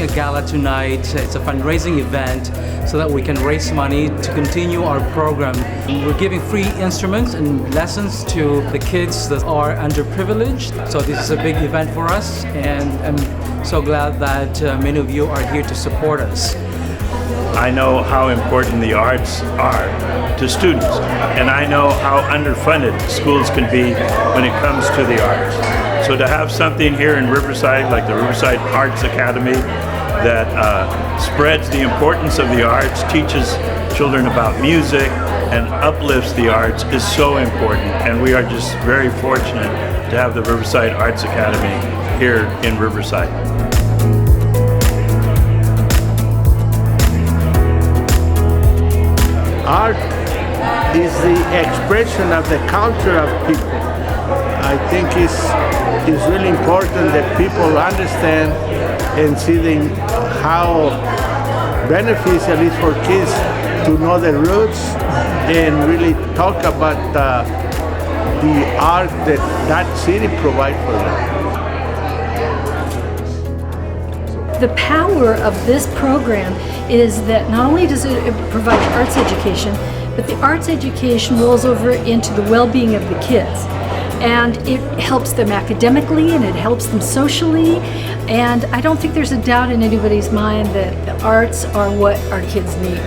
having a gala tonight. It's a fundraising event so that we can raise money to continue our program. We're giving free instruments and lessons to the kids that are underprivileged. So this is a big event for us, and I'm so glad that many of you are here to support us. I know how important the arts are to students, and I know how underfunded schools can be when it comes to the arts. So to have something here in Riverside, like the Riverside Arts Academy, that spreads the importance of the arts, teaches children about music, and uplifts the arts is so important. And we are just very fortunate to have the Riverside Arts Academy here in Riverside. Art is the expression of the culture of people. I think it's really important that people understand and see how beneficial it is for kids to know the roots and really talk about the art that city provides for them. The power of this program is that not only does it provide arts education, but the arts education rolls over into the well-being of the kids. And it helps them academically and it helps them socially. And I don't think there's a doubt in anybody's mind that the arts are what our kids need.